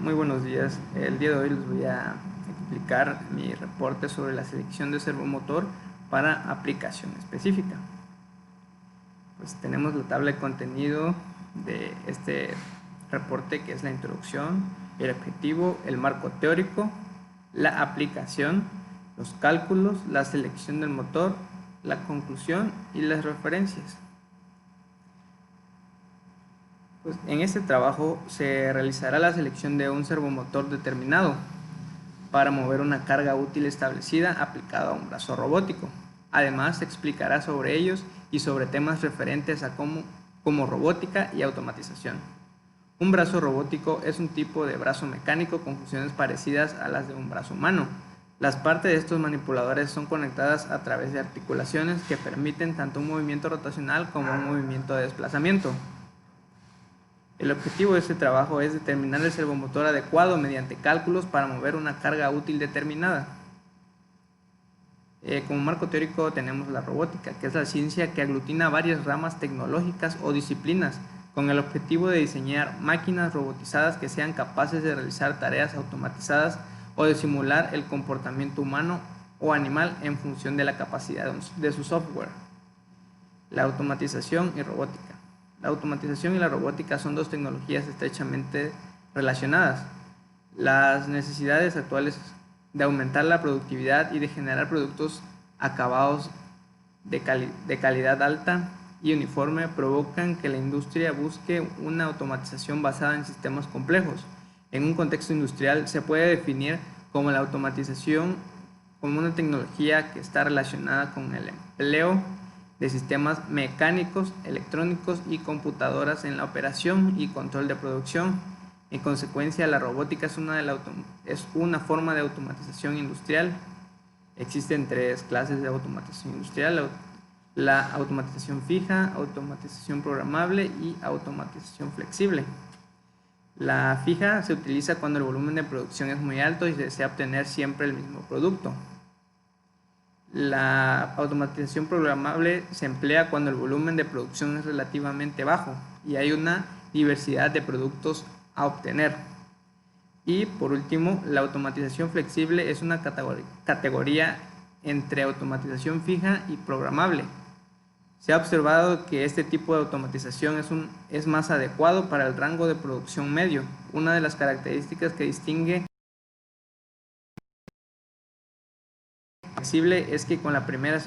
Muy buenos días. El día de hoy les voy a explicar mi reporte sobre la selección de servomotor para aplicación específica. Pues tenemos la tabla de contenido de este reporte, que es la introducción, el objetivo, el marco teórico, la aplicación, los cálculos, la selección del motor, la conclusión y las referencias. Pues en este trabajo se realizará la selección de un servomotor determinado para mover una carga útil establecida aplicada a un brazo robótico. Además, se explicará sobre ellos y sobre temas referentes a como robótica y automatización. Un brazo robótico es un tipo de brazo mecánico con funciones parecidas a las de un brazo humano. Las partes de estos manipuladores son conectadas a través de articulaciones que permiten tanto un movimiento rotacional como un movimiento de desplazamiento. El objetivo de este trabajo es determinar el servomotor adecuado mediante cálculos para mover una carga útil determinada. Como marco teórico tenemos la robótica, que es la ciencia que aglutina varias ramas tecnológicas o disciplinas con el objetivo de diseñar máquinas robotizadas que sean capaces de realizar tareas automatizadas o de simular el comportamiento humano o animal en función de la capacidad de su software. La automatización y robótica. La automatización y la robótica son dos tecnologías estrechamente relacionadas. Las necesidades actuales de aumentar la productividad y de generar productos acabados de calidad alta y uniforme provocan que la industria busque una automatización basada en sistemas complejos. En un contexto industrial se puede definir como la automatización como una tecnología que está relacionada con el empleo de sistemas mecánicos, electrónicos y computadoras en la operación y control de producción. En consecuencia, la robótica es una forma de automatización industrial. Existen tres clases de automatización industrial: la automatización fija, automatización programable y automatización flexible. La fija se utiliza cuando el volumen de producción es muy alto y se desea obtener siempre el mismo producto. La automatización programable se emplea cuando el volumen de producción es relativamente bajo y hay una diversidad de productos a obtener. Y por último, la automatización flexible es una categoría entre automatización fija y programable. Se ha observado que este tipo de automatización es más adecuado para el rango de producción medio. Una de las características que distingue flexible es que con la primera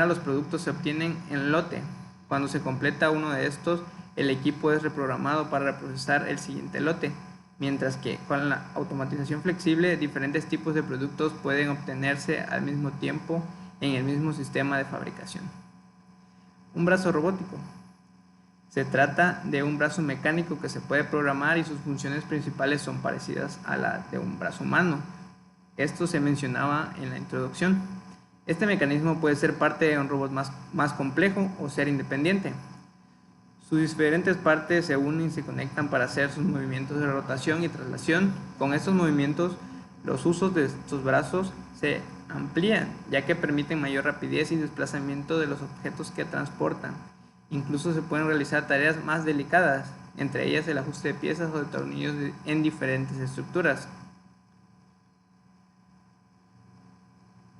los productos se obtienen en lote. Cuando se completa uno de estos, el equipo es reprogramado para reprocesar el siguiente lote, mientras que con la automatización flexible diferentes tipos de productos pueden obtenerse al mismo tiempo en el mismo sistema de fabricación. Un brazo robótico. Se trata de un brazo mecánico que se puede programar y sus funciones principales son parecidas a las de un brazo humano. Esto se mencionaba en la introducción. Este mecanismo puede ser parte de un robot más complejo o ser independiente. Sus diferentes partes se unen y se conectan para hacer sus movimientos de rotación y traslación. Con estos movimientos, los usos de estos brazos se amplían, ya que permiten mayor rapidez y desplazamiento de los objetos que transportan. Incluso se pueden realizar tareas más delicadas, entre ellas el ajuste de piezas o de tornillos en diferentes estructuras.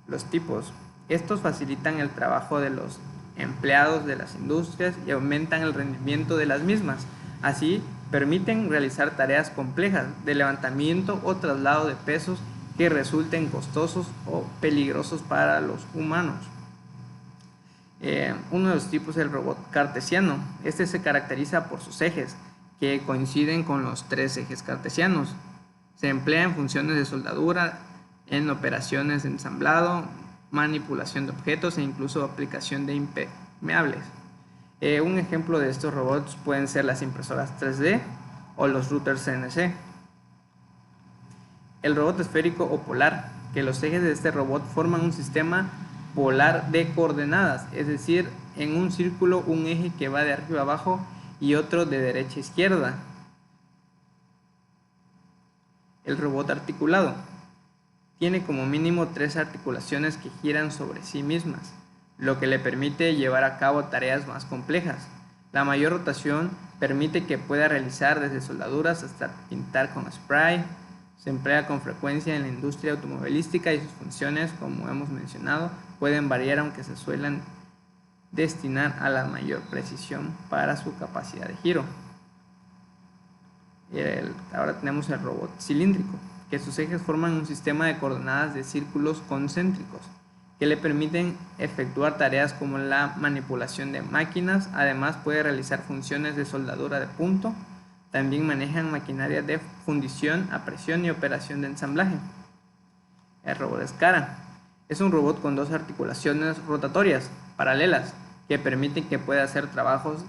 Los tipos. Estos facilitan el trabajo de los empleados de las industrias y aumentan el rendimiento de las mismas. Así, permiten realizar tareas complejas de levantamiento o traslado de pesos que resulten costosos o peligrosos para los humanos. Uno de los tipos es el robot cartesiano. Este se caracteriza por sus ejes, que coinciden con los tres ejes cartesianos. Se emplea en funciones de soldadura, en operaciones de ensamblado, manipulación de objetos e incluso aplicación de impermeables. Un ejemplo de estos robots pueden ser las impresoras 3D o los routers CNC. El robot esférico o polar, que los ejes de este robot forman un sistema polar de coordenadas, es decir, en un círculo un eje que va de arriba a abajo y otro de derecha a izquierda. El robot articulado tiene como mínimo 3 articulaciones que giran sobre sí mismas, lo que le permite llevar a cabo tareas más complejas. La mayor rotación permite que pueda realizar desde soldaduras hasta pintar con spray. Se emplea con frecuencia en la industria automovilística y sus funciones, como hemos mencionado, pueden variar aunque se suelen destinar a la mayor precisión para su capacidad de giro. Ahora tenemos el robot cilíndrico, que sus ejes forman un sistema de coordenadas de círculos concéntricos que le permiten efectuar tareas como la manipulación de máquinas. Además puede realizar funciones de soldadura de punto. También manejan maquinaria de fundición a presión y operación de ensamblaje. El robot Escara es un robot con dos articulaciones rotatorias paralelas que permiten que pueda hacer trabajos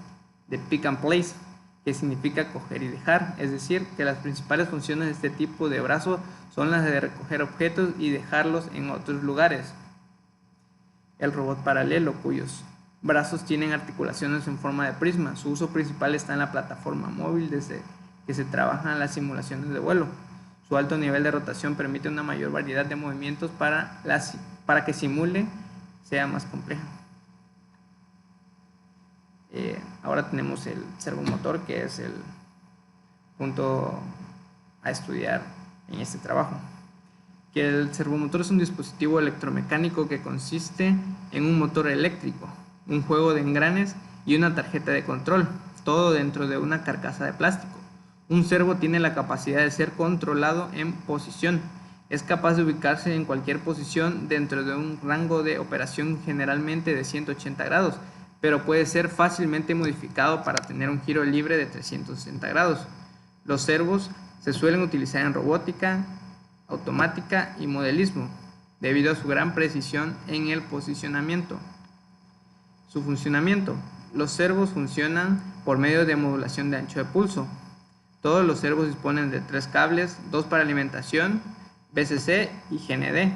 de pick and place, que significa coger y dejar, es decir, que las principales funciones de este tipo de brazo son las de recoger objetos y dejarlos en otros lugares. El robot paralelo, cuyos brazos tienen articulaciones en forma de prisma. Su uso principal está en la plataforma móvil desde que se trabajan las simulaciones de vuelo. Su alto nivel de rotación permite una mayor variedad de movimientos para que simule sea más compleja. Ahora tenemos el servomotor, que es el punto a estudiar en este trabajo. Que el servomotor es un dispositivo electromecánico que consiste en un motor eléctrico, un juego de engranes y una tarjeta de control, todo dentro de una carcasa de plástico. Un servo tiene la capacidad de ser controlado en posición. Es capaz de ubicarse en cualquier posición dentro de un rango de operación generalmente de 180 grados, pero puede ser fácilmente modificado para tener un giro libre de 360 grados. Los servos se suelen utilizar en robótica, automática y modelismo, debido a su gran precisión en el posicionamiento. Su funcionamiento. Los servos funcionan por medio de modulación de ancho de pulso. Todos los servos disponen de 3 cables, 2 para alimentación, VCC y GND.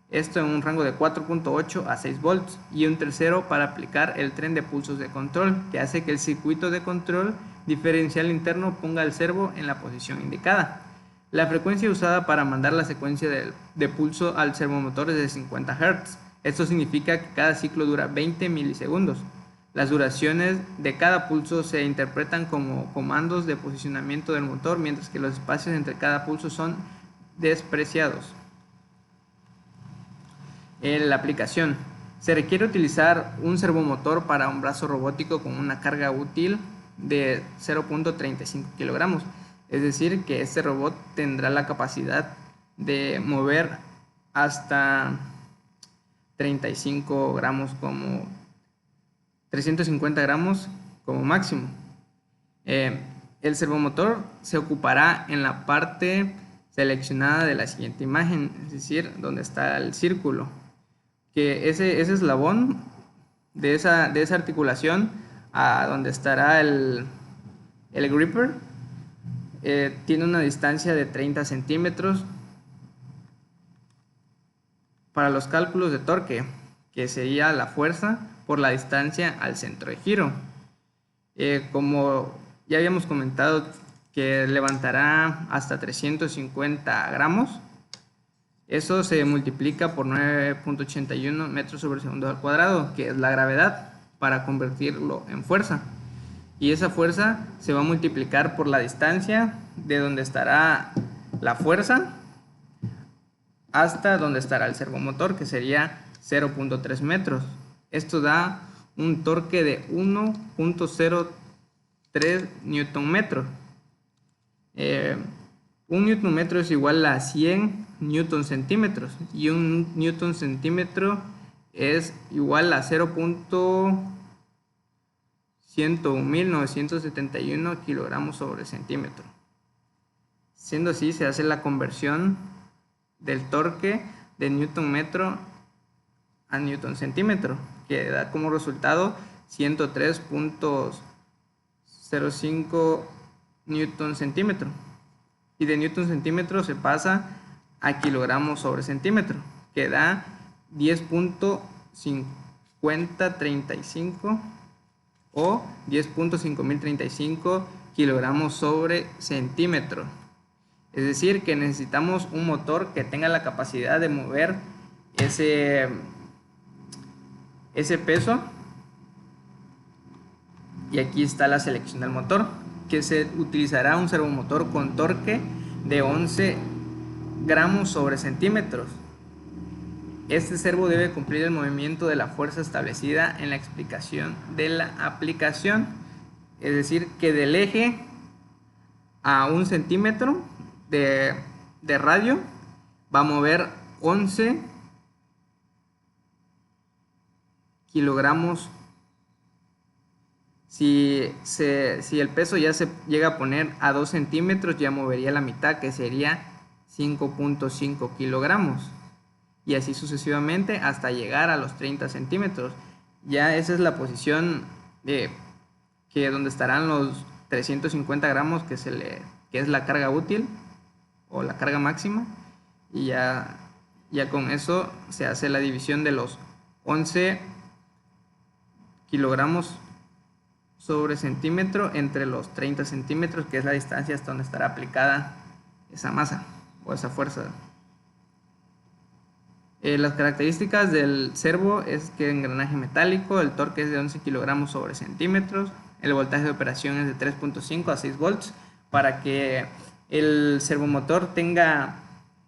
Esto en un rango de 4.8 a 6 volts, y un tercero para aplicar el tren de pulsos de control, que hace que el circuito de control diferencial interno ponga al servo en la posición indicada. La frecuencia usada para mandar la secuencia de pulso al servomotor es de 50 Hz. Esto significa que cada ciclo dura 20 milisegundos. Las duraciones de cada pulso se interpretan como comandos de posicionamiento del motor, mientras que los espacios entre cada pulso son despreciados. La aplicación. Se requiere utilizar un servomotor para un brazo robótico con una carga útil de 0.35 kilogramos. Es decir, que este robot tendrá la capacidad de mover hasta 35 gramos como 350 gramos como máximo. El servomotor se ocupará en la parte seleccionada de la siguiente imagen, es decir, donde está el círculo, que ese eslabón de esa articulación a donde estará el gripper tiene una distancia de 30 centímetros. Para los cálculos de torque, que sería la fuerza por la distancia al centro de giro. Como ya habíamos comentado, que levantará hasta 350 gramos. Eso se multiplica por 9.81 metros sobre segundo al cuadrado, que es la gravedad, para convertirlo en fuerza. Y esa fuerza se va a multiplicar por la distancia de donde estará la fuerza hasta donde estará el servomotor, que sería 0.3 metros. Esto da un torque de 1.03 newton metro. Un newton metro es igual a 100 newton centímetros, y un newton centímetro es igual a 0.101.971 kilogramos sobre centímetro. Siendo así, se hace la conversión del torque de newton metro a newton centímetro, que da como resultado 103.05 newton centímetro, y de newton centímetro se pasa a kilogramos sobre centímetro, que da 10.5035 o 10.5035 kilogramos sobre centímetro. Es decir, que necesitamos un motor que tenga la capacidad de mover ese peso Y aquí está la selección del motor, que se utilizará un servomotor con torque de 11 gramos sobre centímetros. Este servo debe cumplir el movimiento de la fuerza establecida en la explicación de la aplicación, es decir, que del eje a 1 centímetro de radio va a mover 11 kilogramos. Si el peso ya se llega a poner a 2 centímetros, ya movería la mitad, que sería 5.5 kilogramos. Y así sucesivamente hasta llegar a los 30 centímetros. Ya esa es la posición donde estarán los 350 gramos que es la carga útil o la carga máxima. Y ya con eso se hace la división de los 11 kilogramos sobre centímetro entre los 30 centímetros, que es la distancia hasta donde estará aplicada esa masa o esa fuerza. Las características del servo es que engranaje metálico, el torque es de 11 kilogramos sobre centímetros, el voltaje de operación es de 3.5 a 6 volts. Para que el servomotor tenga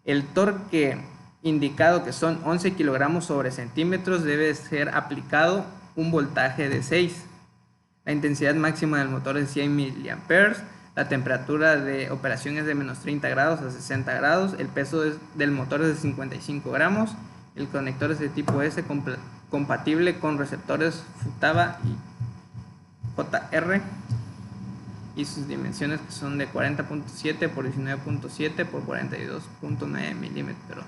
el torque indicado, que son 11 kilogramos sobre centímetros, debe ser aplicado un voltaje de 6. La intensidad máxima del motor es de 100 miliamperes. La temperatura de operación es de menos 30 grados a 60 grados. El peso del motor es de 55 gramos. El conector es de tipo S, compatible con receptores Futaba y JR. Y sus dimensiones, que son de 40.7 por 19.7 por 42.9 milímetros.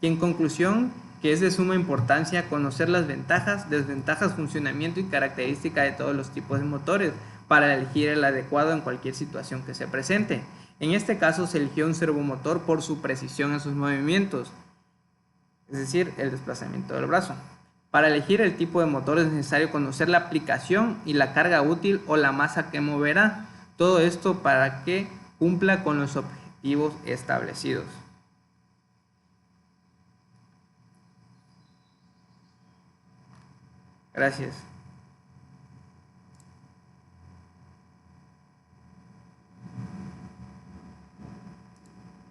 Y en conclusión, que es de suma importancia conocer las ventajas, desventajas, funcionamiento y características de todos los tipos de motores para elegir el adecuado en cualquier situación que se presente. En este caso se eligió un servomotor por su precisión en sus movimientos, es decir, el desplazamiento del brazo. Para elegir el tipo de motor es necesario conocer la aplicación y la carga útil o la masa que moverá. Todo esto para que cumpla con los objetivos establecidos. Gracias.